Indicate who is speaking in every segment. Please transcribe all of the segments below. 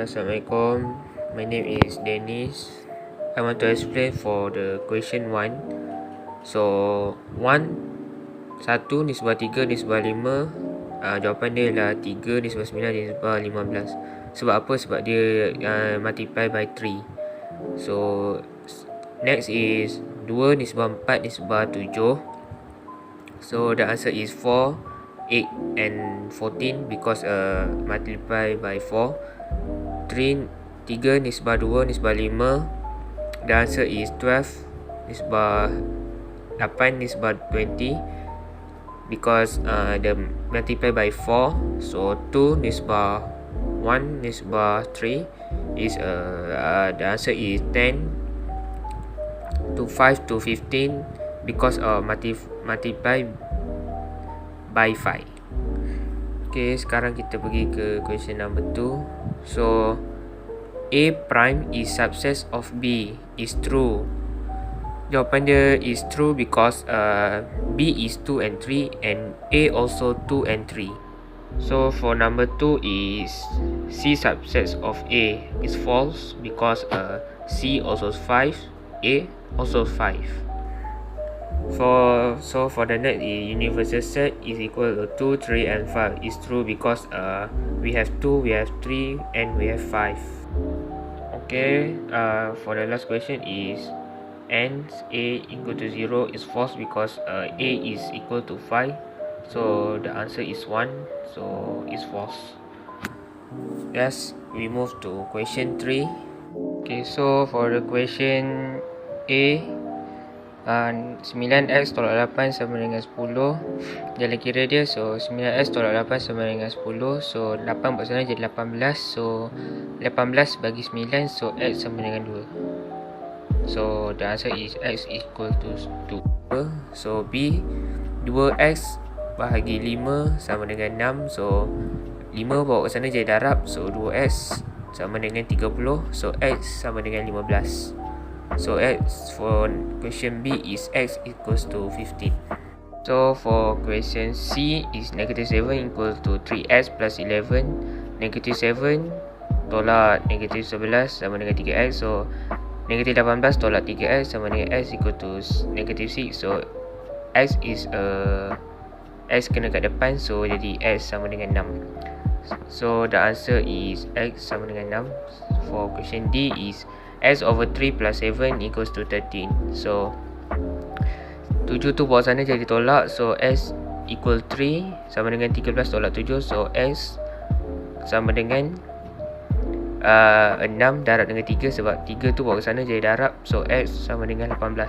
Speaker 1: Assalamualaikum. My name is Dennis. I want to explain for the question 1. So 1 nisbah 3 nisbah 5. Jawapan dia ialah 3 nisbah 9 nisbah 15. Sebab apa? Sebab dia multiply by 3. So next is 2 nisbah 4 nisbah 7. So the answer is 4, 8 and 14 because multiply by 4. 3 nisbah 2 nisbah 5. The answer is 12 nisbah 8 nisbah 20 because the multiply by 4. So 2 nisbah 1 nisbah 3 is the answer is 10 to 5 to 15 because multiply by 5. Okay, sekarang kita pergi ke question number 2. So A prime is subset of B is true. Jawapan dia is true because B is 2 and 3 and A also 2 and 3. So for number 2 is C subset of A is false because C also 5, A also 5. For the next universal set is equal to 2, 3 and 5 is true because we have 2, we have 3 and we have 5. Okay, for the last question is and A equal to 0 is false because A is equal to 5. So the answer is 1, so it's false. Yes, we move to question 3. Okay, so for the question A, 9x tolak 8 sama dengan 10. Jalan kira dia, so 9x tolak 8 sama dengan 10. So 8 buat sana jadi 18. So 18 bagi 9, so x sama dengan 2. So the answer is x equal to 2. So B, 2x bahagi 5 sama dengan 6. So 5 bawa ke sana jadi darab. So 2x sama dengan 30. So x sama dengan 15. So x for question B is x equals to 15. So for question C is negative 7 equals to 3x plus 11. Negative 7 tolak negative 11 sama dengan 3x. So negative 18 tolak 3x sama dengan x equal to negative 6. So x is x kena kat depan, so jadi x sama dengan 6. So the answer is x sama dengan 6. For question D is x over 3 plus 7 equals to 13. So 7 tu bawa sana jadi tolak. So x equal 3 sama dengan 13 tolak 7. So x sama dengan 6 darab dengan 3 sebab 3 tu bawa ke sana jadi darab. So x sama dengan 18.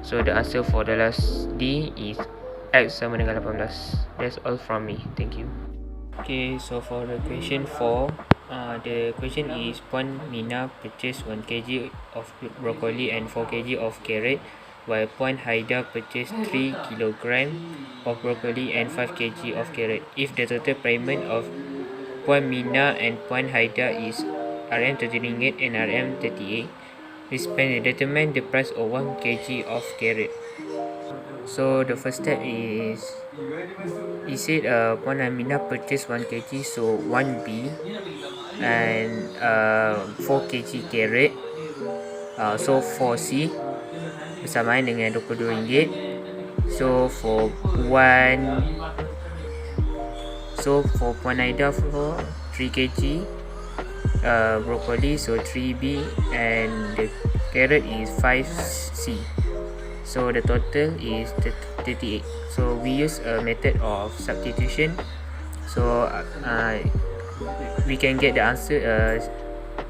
Speaker 1: So the answer for the last D is x sama dengan 18. That's all from me. Thank you. Okay, so for the question 4, the question is Puan Mina purchased 1 kg of broccoli and 4 kg of carrot, while Puan Haida purchased 3 kg of broccoli and 5 kg of carrot. If the total payment of Puan Mina and Puan Haida is RM30 and RM38, please determine the price of 1 kg of carrot. So the first step is, he said Puan Amina purchased 1 kg, so 1B and 4 kg carrot. So 4C bersamaan dengan RM22. So for Puan Aida for 3 kg broccoli, so 3B and the carrot is 5C. So the total is 38. So we use a method of substitution. So we can get the answer.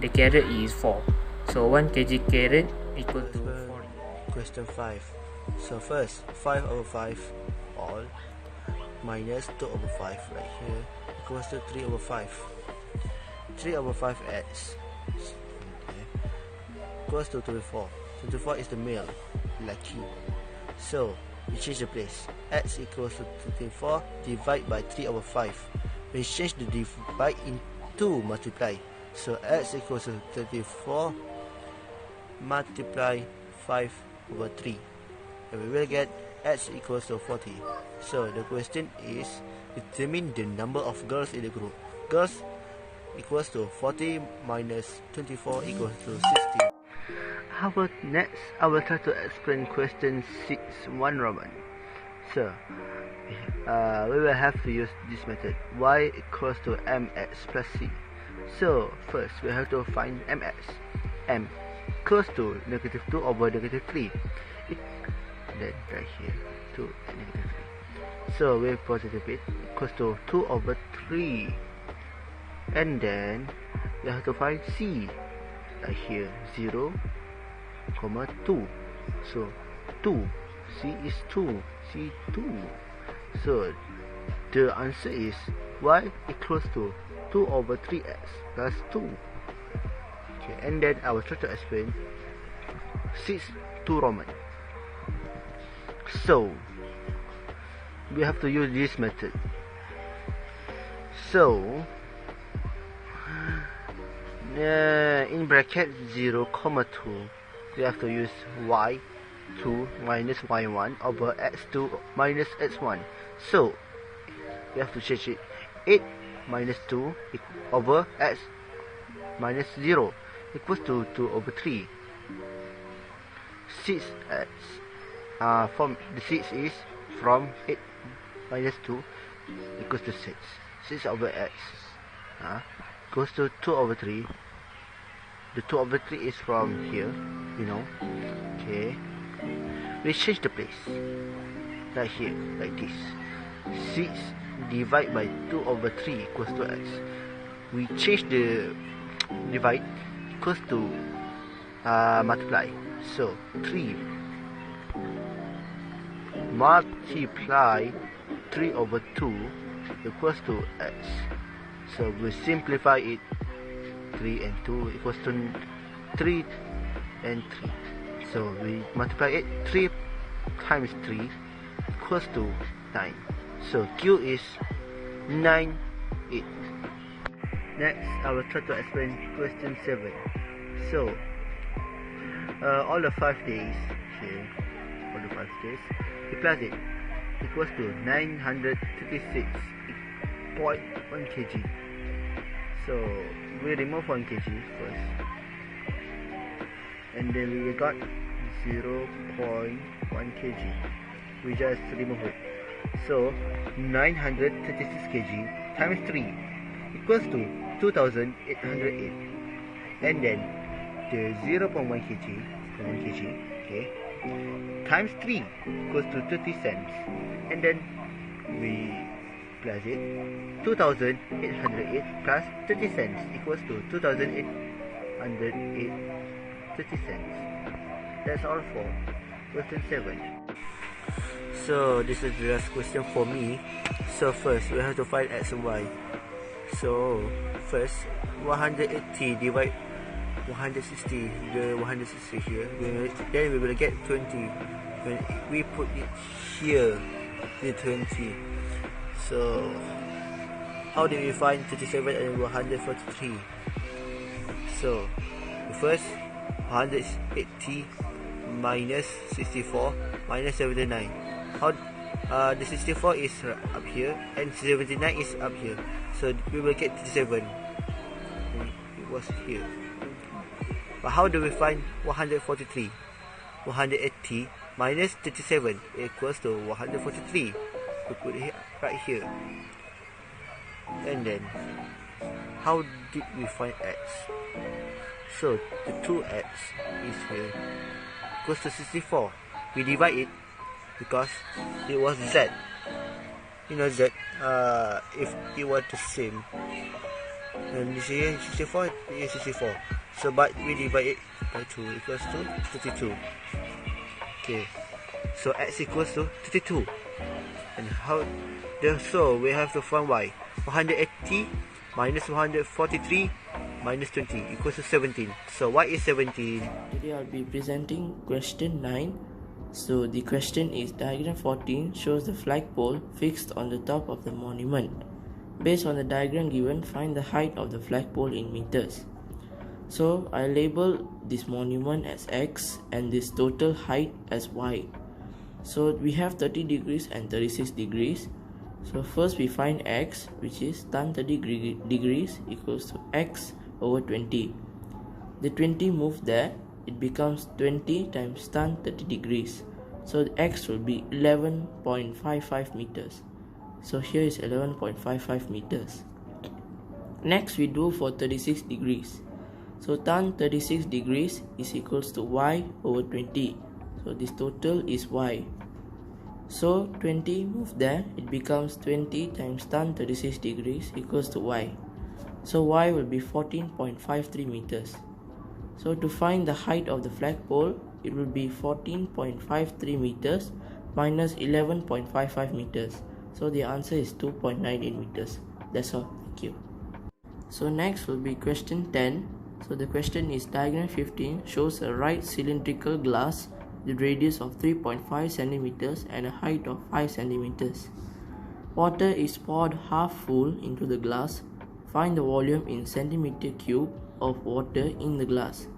Speaker 1: The carrot is 4. So 1 kg carrot equal to 4.
Speaker 2: Question 5. So first, 5 over 5 all minus 2 over 5 right here equals to 3 over 5. 3 over 5x equals to 24. 24 is the male, lucky. So we change the place. X equals to 24 divided by 3 over 5. We change the divide into multiply. So x equals to 34 multiply 5 over 3. And we will get x equals to 40. So the question is determine the number of girls in the group. Girls equals to 40 minus 24 equals to 60. Next, I will try to explain question 6.1 Roman. So, we will have to use this method, y equals to mx plus c. So, first we have to find mx. M equals to negative 2 over negative 3. Then right here, 2 and negative 3. So, we positive it equals to 2 over 3. And then, we have to find c. Right here, 0, 2. So 2, C is 2, C2. So the answer is y equals to 2 over 3x plus 2. Okay, and then I will try to explain 6.2 Roman. So we have to use this method. So in bracket 0, 2, we have to use y2 minus y1 over x2 minus x1. So we have to change it. 8 minus 2 over x minus 0 equals to 2 over 3. 6x from the 6 is from 8 minus 2 equals to 6. 6 over x equals to 2 over 3. The 2 over 3 is from here, okay. We change the place, right here, like this. 6 divided by 2 over 3 equals to x. We change the divide equals to multiply. So 3 multiply 3 over 2 equals to x. So we simplify it. 3 and 2 equals to 3 and 3. So we multiply it. 3 times 3 equals to 9. So Q is 9, 8. Next, I will try to explain question 7. So all the 5 days here, all the 5 days, we plus it equals to 936.1 kg. So we remove 1 kg first, and then we got 0.1 kg. We just remove it. So 936 kg times 3 equals to 2808. And then the 0.1 kg, 1 kg, okay, times 3 equals to 30 cents. And then we plus it. 2808 plus 30 cents equals to 2808 30 cents. That's all for question 7. So this is the last question for me. So first we have to find x and y. So first 180 divide 160, the 160 here, then we will get 20. When we put it here, the 20. So how do we find 37 and 143? So first 180 minus 64 minus 79. How the 64 is up here and 79 is up here. So we will get 37. It was here. But how do we find 143? 180 minus 37 equals to 143. We put it right here. And then how did we find x? So the 2x is here equals to 64. We divide it because it was z. You know z, if it was the same, then this here 64 is 64. So but we divide it by 2 equals to 32. Okay, so x equals to 32. And so we have to find y. 180 minus 143 minus 20 equals to 17. So y is 17.
Speaker 3: Today I'll be presenting question 9. So the question is, diagram 14 shows the flagpole fixed on the top of the monument. Based on the diagram given, find the height of the flagpole in meters. So I label this monument as x and this total height as y. So we have 30 degrees and 36 degrees. So first we find x, which is tan 30 degrees equals to x over 20. The 20 moved there, it becomes 20 times tan 30 degrees. So the x will be 11.55 meters. So here is 11.55 meters. Next we do for 36 degrees. So tan 36 degrees is equals to y over 20. So this total is y. So 20 move there, it becomes 20 times tan 36 degrees equals to y. So y will be 14.53 meters. So to find the height of the flagpole, it will be 14.53 meters minus 11.55 meters. So the answer is 2.98 meters. That's all. Thank you. So next will be question 10. So the question is diagram 15 shows a right cylindrical glass with radius of 3.5 centimeters and a height of 5 centimeters. Water is poured half full into the glass. Find the volume in centimeter cube of water in the glass.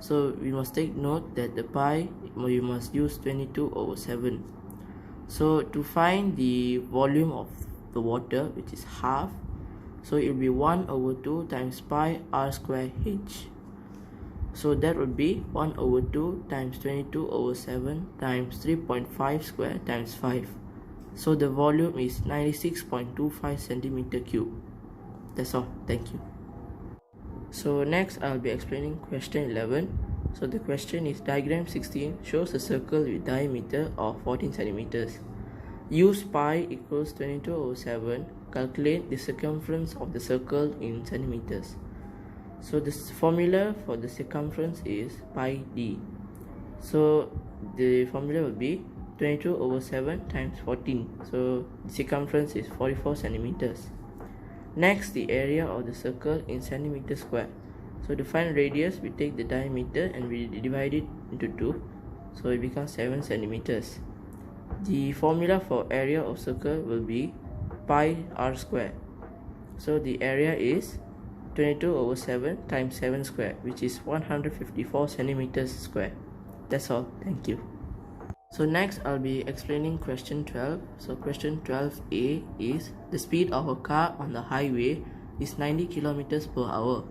Speaker 3: So we must take note that the pi we must use 22 over 7. So to find the volume of the water, which is half, so it will be 1 over 2 times pi r square h. So that would be 1 over 2 times 22 over 7 times 3.5 square times 5. So the volume is 96.25 centimeter cube. That's all. Thank you. So next I'll be explaining question 11. So the question is diagram 16 shows a circle with diameter of 14 centimeters. Use pi equals 22 over 7. Calculate the circumference of the circle in centimeters. So the formula for the circumference is pi d. So the formula will be 22 over 7 times 14. So the circumference is 44 centimeters. Next, the area of the circle in centimeter square. So to find radius, we take the diameter and we divide it into 2. So it becomes 7 centimeters. The formula for area of circle will be pi r square. So the area is 22 over 7 times 7 square, which is 154 centimeters square. That's all. Thank you. So next I'll be explaining question 12. So question 12a is the speed of a car on the highway is 90 kilometers per hour.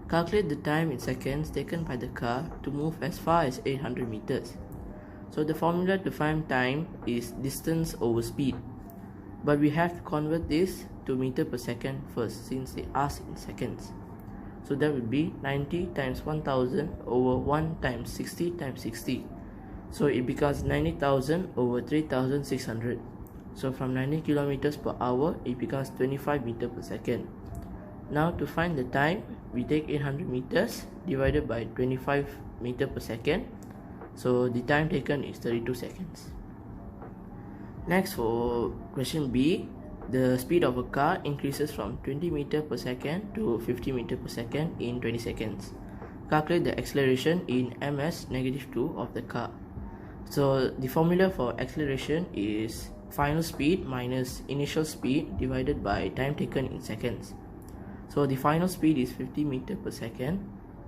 Speaker 3: Calculate the time in seconds taken by the car to move as far as 800 meters. So the formula to find time is distance over speed. But we have to convert this to meter per second first, since they ask in seconds. So that would be 90 times 1000 over 1 times 60 times 60. So it becomes 90,000 over 3,600. So from 90 kilometers per hour, it becomes 25 meters per second. Now to find the time, we take 800 meters divided by 25 meters per second. So the time taken is 32 seconds. Next, for question B, the speed of a car increases from 20 meters per second to 50 meters per second in 20 seconds. Calculate the acceleration in ms negative 2 of the car. So the formula for acceleration is final speed minus initial speed divided by time taken in seconds. So the final speed is 50 meters per second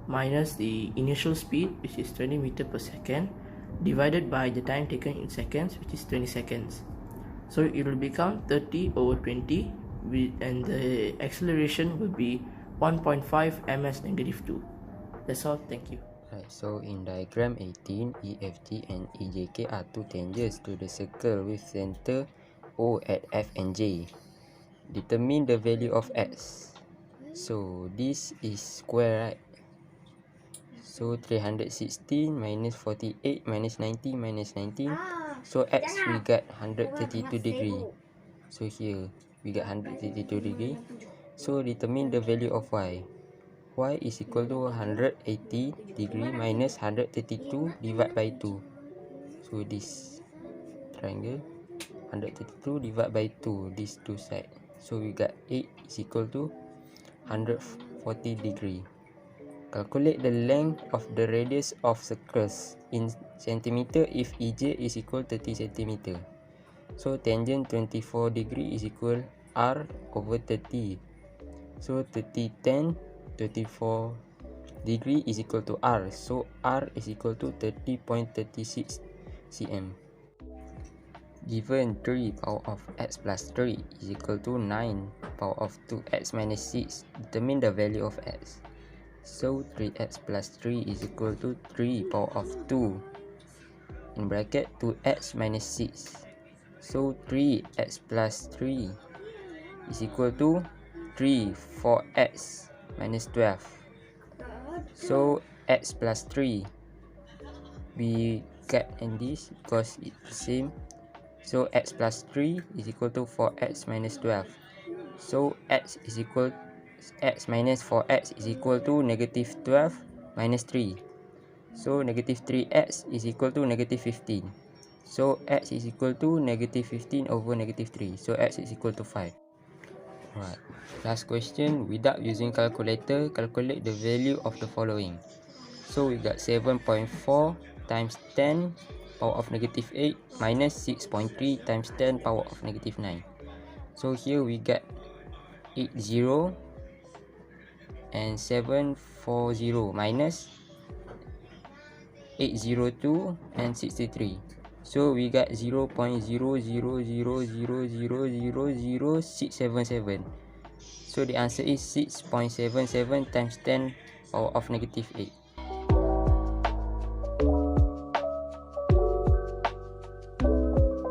Speaker 3: minus the initial speed, which is 20 meters per second, divided by the time taken in seconds, which is 20 seconds. So it will become 30 over 20 and the acceleration will be 1.5 ms negative 2. That's all. Thank you.
Speaker 1: Right, so in diagram 18, EFG and EJK are two tangents to the circle with center O at F and J. Determine the value of x. So this is square, right? So 316 minus 48 minus 90 minus 19. So x we got 132 degree. So here we got 132 degree. So determine the value of y. Y is equal to 180 degree minus 132 divided by 2. So this triangle 132 divided by 2, these two sides. So we got 8 is equal to 140 degree. Calculate the length of the radius of circles in centimeter if EJ is equal 30 centimeter. So tangent 24 degree is equal R over 30. So 30, 10, 24 degree is equal to R. So R is equal to 30.36 cm.
Speaker 4: Given 3 power of x plus 3 is equal to 9 power of 2x minus 6, determine the value of x. So 3x plus 3 is equal to 3 power of 2 in bracket 2x minus 6. So 3x plus 3 is equal to 3 4x minus 12. So x plus 3, we get in this because it's the same. So x plus 3 is equal to 4x minus 12. So x minus 4x is equal to negative 12 minus 3. So negative 3x is equal to negative 15. So x is equal to negative 15 over negative 3. So x is equal to 5. Alright, last question. Without using calculator, calculate the value of the following. So we got 7.4 times 10 power of negative 8 minus 6.3 times 10 power of negative 9. So here we get 80 and 740 minus 802 and 63. So we got 0.000000677. So the answer is 6.77 times 10 power of negative 8.